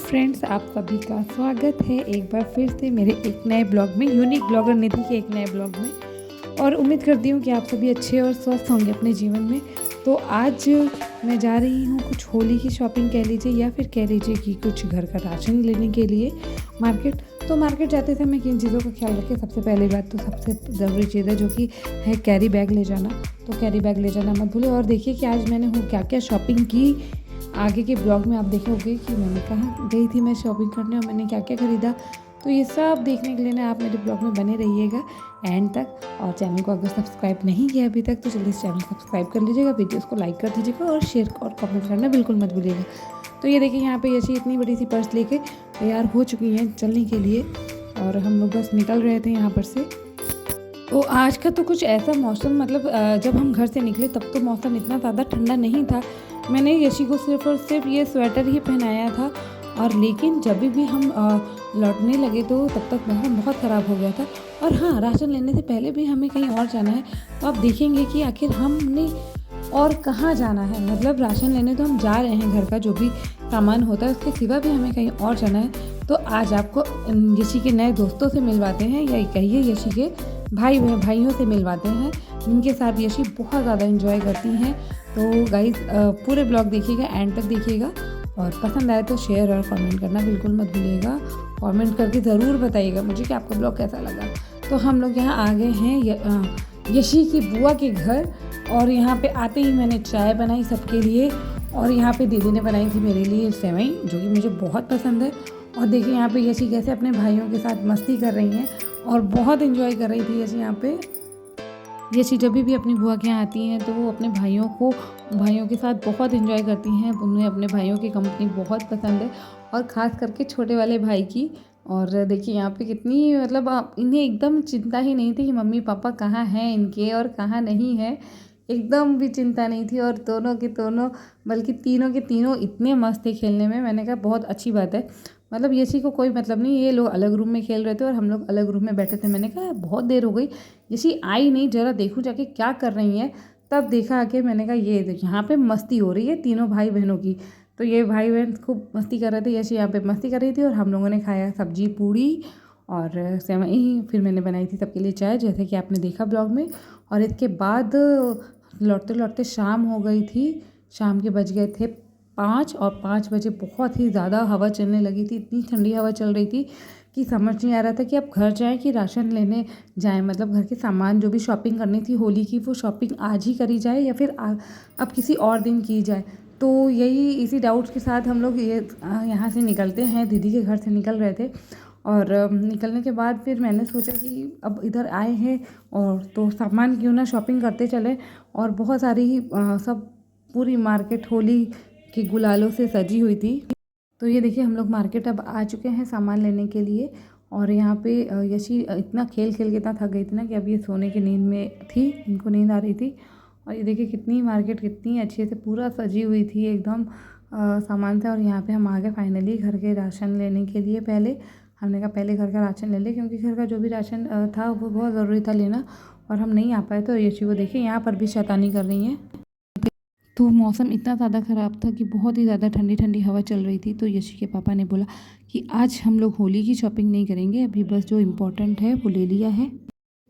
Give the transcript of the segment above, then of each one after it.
Friends, आप सभी का स्वागत है एक बार फिर से मेरे एक नए ब्लॉग में, यूनिक ब्लॉगर निधि के एक नए ब्लॉग में। और उम्मीद करती हूँ कि आप सभी अच्छे और स्वस्थ होंगे अपने जीवन में। तो आज मैं जा रही हूँ कुछ होली की शॉपिंग कह लीजिए या फिर कह लीजिए कि कुछ घर का राशन लेने के लिए मार्केट। तो मार्केट जाते समय किन चीज़ों का ख्याल रखें? सबसे पहली बात तो सबसे ज़रूरी चीज़ है जो कि है कैरी बैग ले जाना। तो कैरी बैग ले जाना मत भूलें। और देखिए कि आज मैंने क्या क्या शॉपिंग की। आगे के ब्लॉग में आप देखोगे कि मैंने कहाँ गई थी मैं शॉपिंग करने और मैंने क्या क्या ख़रीदा। तो ये सब देखने के लिए ना आप मेरे ब्लॉग में बने रहिएगा एंड तक। और चैनल को अगर सब्सक्राइब नहीं किया अभी तक तो जल्दी से चैनल सब्सक्राइब कर लीजिएगा, वीडियोस को लाइक कर दीजिएगा और शेयर और कमेंट करना बिल्कुल मत भूलिएगा। तो ये देखिए यहाँ पे यशी इतनी बड़ी सी पर्स लेके तैयार हो चुकी हैं चलने के लिए और हम लोग बस निकल रहे थे यहाँ पर से। तो आज का तो कुछ ऐसा मौसम मतलब जब हम घर से निकले तब तो मौसम इतना ज़्यादा ठंडा नहीं था। मैंने यशी को सिर्फ और सिर्फ ये स्वेटर ही पहनाया था। और लेकिन जब भी हम लौटने लगे तो तब तक मौसम बहुत ख़राब हो गया था। और हाँ, राशन लेने से पहले भी हमें कहीं और जाना है। तो आप देखेंगे कि आखिर हमने और कहाँ जाना है। मतलब राशन लेने तो हम जा रहे हैं, घर का जो भी सामान होता है उसके सिवा भी हमें कहीं और जाना है। तो आज आपको यशी के नए दोस्तों से मिलवाते हैं या कहिए यशी के भाइयों से मिलवाते हैं जिनके साथ यशी बहुत ज़्यादा एंजॉय करती हैं। तो गाइस पूरे ब्लॉग देखिएगा, एंड तक देखिएगा और पसंद आए तो शेयर और कमेंट करना बिल्कुल मत भूलिएगा। कमेंट करके ज़रूर बताइएगा मुझे कि आपका ब्लॉग कैसा लगा। तो हम लोग यहाँ आ गए हैं यशी की बुआ के घर। और यहाँ पे आते ही मैंने चाय बनाई सबके लिए और यहाँ पे दीदी ने बनाई थी मेरे लिए सेवई जो कि मुझे बहुत पसंद है। और देखिए यहाँ पे यशी कैसे अपने भाइयों के साथ मस्ती कर रही हैं और बहुत एंजॉय कर रही थी यशी। यहाँ पे यशी जब भी अपनी बुआ के यहाँ आती हैं तो वो अपने भाइयों के साथ बहुत एंजॉय करती हैं। उन्हें अपने भाइयों की कंपनी बहुत पसंद है और ख़ास करके छोटे वाले भाई की। और देखिए यहाँ पे कितनी मतलब इन्हें एकदम चिंता ही नहीं थी कि मम्मी पापा कहाँ हैं इनके और कहाँ नहीं है। एकदम भी चिंता नहीं थी और दोनों के दोनों बल्कि तीनों के तीनों इतने मस्त थे खेलने में। मैंने कहा बहुत अच्छी बात है। मतलब यशी को कोई मतलब नहीं, ये लोग अलग रूम में खेल रहे थे और हम लोग अलग रूम में बैठे थे। मैंने कहा बहुत देर हो गई यशी आई नहीं, ज़रा देखूँ जाके क्या कर रही हैं। तब देखा आके, मैंने कहा ये यहाँ पे मस्ती हो रही है तीनों भाई बहनों की। तो ये भाई बहन खूब मस्ती कर रहे थे, यशी यहाँ पे मस्ती कर रही थी और हम लोगों ने खाया सब्जी पूड़ी और सेवई। फिर मैंने बनाई थी सबके लिए चाय जैसे कि आपने देखा ब्लॉग में। और इसके बाद लौटते लौटते शाम हो गई थी। शाम के बज गए थे 5 और 5 बजे बहुत ही ज़्यादा हवा चलने लगी थी। इतनी ठंडी हवा चल रही थी कि समझ नहीं आ रहा था कि अब घर जाएँ कि राशन लेने जाएँ। मतलब घर के सामान जो भी शॉपिंग करनी थी होली की वो शॉपिंग आज ही करी जाए या फिर अब किसी और दिन की जाए। तो यही इसी डाउट्स के साथ हम लोग यहाँ से निकलते हैं, दीदी के घर से निकल रहे थे। और निकलने के बाद फिर मैंने सोचा कि अब इधर आए हैं और तो सामान क्यों ना शॉपिंग करते चले। और बहुत सारी ही सब पूरी मार्केट होली के गुलालों से सजी हुई थी। तो ये देखिए हम लोग मार्केट अब आ चुके हैं सामान लेने के लिए। और यहाँ पे यशी इतना खेल खेल के इतना थक गई थी ना कि अब ये सोने की नींद में थी, इनको नींद आ रही थी। और ये देखिए कितनी मार्केट कितनी अच्छे से पूरा सजी हुई थी एकदम सामान से। और यहाँ पे हम आ गए फाइनली घर के राशन लेने के लिए। पहले हमने कहा पहले घर का राशन ले लें क्योंकि घर का जो भी राशन था वो बहुत ज़रूरी था लेना और हम नहीं आ पाए। तो यशी को देखिए यहाँ पर भी शैतानी कर रही हैं। तो मौसम इतना ज़्यादा ख़राब था कि बहुत ही ज़्यादा ठंडी ठंडी हवा चल रही थी। तो यशी के पापा ने बोला कि आज हम लोग होली की शॉपिंग नहीं करेंगे, अभी बस जो इम्पोर्टेंट है वो ले लिया है।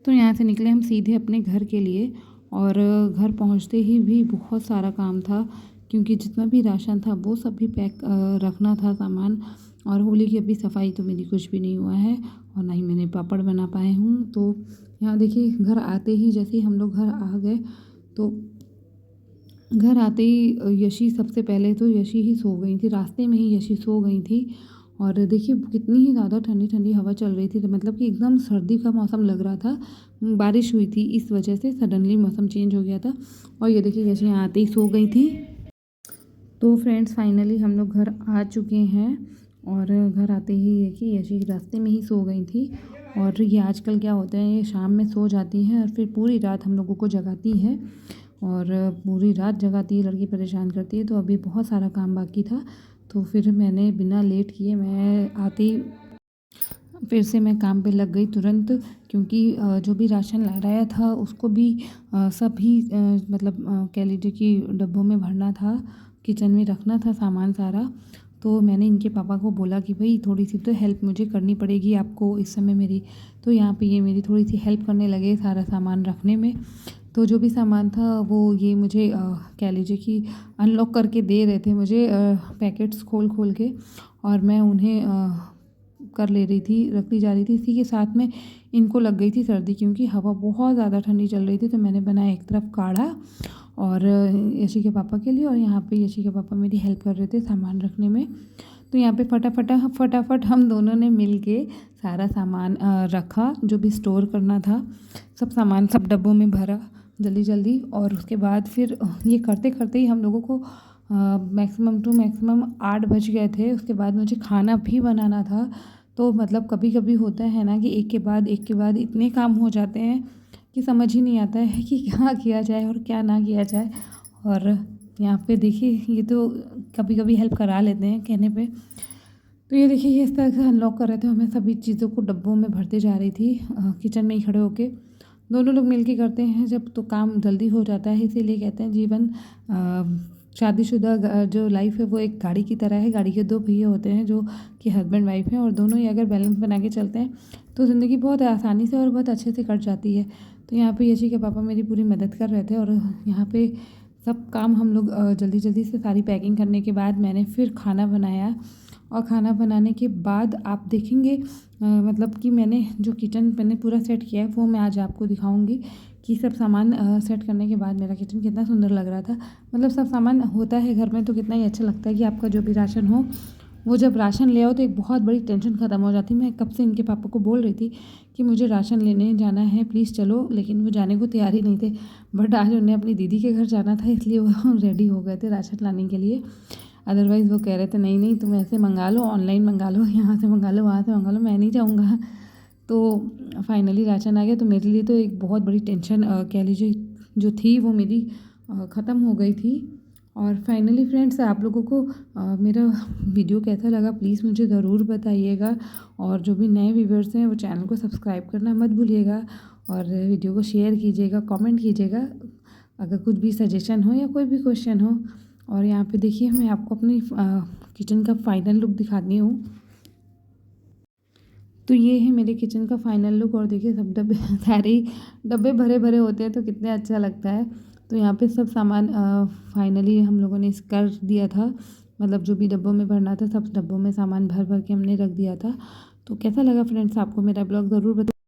तो यहाँ से निकले हम सीधे अपने घर के लिए। और घर पहुँचते ही भी बहुत सारा काम था क्योंकि जितना भी राशन था वो सब भी पैक रखना था सामान। और होली की अभी सफाई तो मेरी कुछ भी नहीं हुआ है और ना ही मैंने पापड़ बना पाए हूँ। तो यहाँ देखिए घर आते ही जैसे ही हम लोग घर आ गए तो घर आते ही यशी सबसे पहले तो यशी ही सो गई थी, रास्ते में ही यशी सो गई थी। और देखिए कितनी ही ज़्यादा ठंडी ठंडी हवा चल रही थी, तो मतलब कि एकदम सर्दी का मौसम लग रहा था। बारिश हुई थी इस वजह से सडनली मौसम चेंज हो गया था। और ये देखिए यशी यहाँ आते ही सो गई थी। तो फ्रेंड्स फाइनली हम लोग घर आ चुके हैं और घर आते ही देखिए यशी रास्ते में ही सो गई थी। और ये आजकल क्या होता है, ये शाम में सो जाती है और फिर पूरी रात हम लोगों को जगाती है और पूरी रात जगाती है, लड़की परेशान करती है। तो अभी बहुत सारा काम बाकी था तो फिर मैंने बिना लेट किए मैं आती फिर से मैं काम पे लग गई तुरंत। क्योंकि जो भी राशन लाया था उसको भी सभी मतलब कह लीजिए कि डब्बों में भरना था, किचन में रखना था सामान सारा। तो मैंने इनके पापा को बोला कि भाई थोड़ी सी तो हेल्प मुझे करनी पड़ेगी आपको इस समय मेरी। तो यहाँ पे ये मेरी थोड़ी सी हेल्प करने लगे सारा सामान रखने में। तो जो भी सामान था वो ये मुझे कह लीजिए कि अनलॉक करके दे रहे थे मुझे, पैकेट्स खोल खोल के, और मैं उन्हें कर ले रही थी, रखती जा रही थी। इसी के साथ में इनको लग गई थी सर्दी, क्योंकि हवा बहुत ज़्यादा ठंडी चल रही थी। तो मैंने बनाया एक तरफ काढ़ा और यशी के पापा के लिए, और यहाँ पे यशी के पापा मेरी हेल्प कर रहे थे सामान रखने में। तो यहाँ पे फटाफट हम दोनों ने मिल के सारा सामान रखा, जो भी स्टोर करना था सब सामान सब डब्बों में भरा जल्दी जल्दी। और उसके बाद फिर ये करते करते ही हम लोगों को मैक्सिमम टू मैक्सिमम 8 बज गए थे। उसके बाद मुझे खाना भी बनाना था। तो मतलब कभी कभी होता है ना कि एक के बाद इतने काम हो जाते हैं कि समझ ही नहीं आता है कि क्या किया जाए और क्या ना किया जाए। और यहाँ पे देखिए ये तो कभी कभी हेल्प करा लेते हैं कहने पे। तो ये देखिए ये इस तरह से अनलॉक कर रहे थे, मैं सभी चीज़ों को डब्बों में भरते जा रही थी किचन में ही खड़े होके। दोनों लोग मिलके करते हैं जब तो काम जल्दी हो जाता है। इसीलिए कहते हैं जीवन शादीशुदा जो लाइफ है वो एक गाड़ी की तरह है। गाड़ी के 2 पहिए होते हैं जो कि हस्बैंड वाइफ हैं, और दोनों ही अगर बैलेंस बना के चलते हैं तो ज़िंदगी बहुत आसानी से और बहुत अच्छे से कट जाती है। तो यहाँ पे यशी के पापा मेरी पूरी मदद कर रहे थे, और यहाँ पे सब काम हम लोग जल्दी जल्दी से सारी पैकिंग करने के बाद मैंने फिर खाना बनाया। और खाना बनाने के बाद आप देखेंगे मतलब कि मैंने जो किचन मैंने पूरा सेट किया है वो मैं आज आपको दिखाऊंगी कि सब सामान सेट करने के बाद मेरा किचन कितना सुंदर लग रहा था। मतलब सब सामान होता है घर में तो कितना ही अच्छा लगता है कि आपका जो भी राशन हो, वो जब राशन ले आओ तो एक बहुत बड़ी टेंशन ख़त्म हो जाती है। मैं कब से इनके पापा को बोल रही थी कि मुझे राशन लेने जाना है, प्लीज़ चलो, लेकिन वो जाने को तैयार ही नहीं थे। बट आज उन्हें अपनी दीदी के घर जाना था, इसलिए वो रेडी हो गए थे राशन लाने के लिए। अदरवाइज़ वो कह रहे थे नहीं नहीं तुम ऐसे मंगा लो, ऑनलाइन मंगा लो, यहाँ से मंगा लो, वहाँ से मंगा लो, मैं नहीं जाऊँगा। तो फाइनली राशन आ गया। तो मेरे लिए तो एक बहुत बड़ी टेंशन कह लीजिए जो थी वो मेरी ख़त्म हो गई थी। और फाइनली फ्रेंड्स आप लोगों को मेरा वीडियो कैसा लगा प्लीज़ मुझे ज़रूर बताइएगा। और जो भी नए व्यूवर्स हैं वो चैनल को सब्सक्राइब करना मत भूलिएगा, और वीडियो को शेयर कीजिएगा, कमेंट कीजिएगा अगर कुछ भी सजेशन हो या कोई भी क्वेश्चन हो। और यहाँ पे देखिए मैं आपको अपनी किचन का फाइनल लुक दिखाती हूँ। तो ये है मेरे किचन का फाइनल लुक, और देखिए सब डब्बे सारे ही डब्बे भरे भरे होते हैं तो कितने अच्छा लगता है। तो यहाँ पे सब सामान फाइनली हम लोगों ने कर दिया था, मतलब जो भी डब्बों में भरना था सब डब्बों में सामान भर भर के हमने रख दिया था। तो कैसा लगा फ्रेंड्स आपको मेरा ब्लॉग ज़रूर बताइए।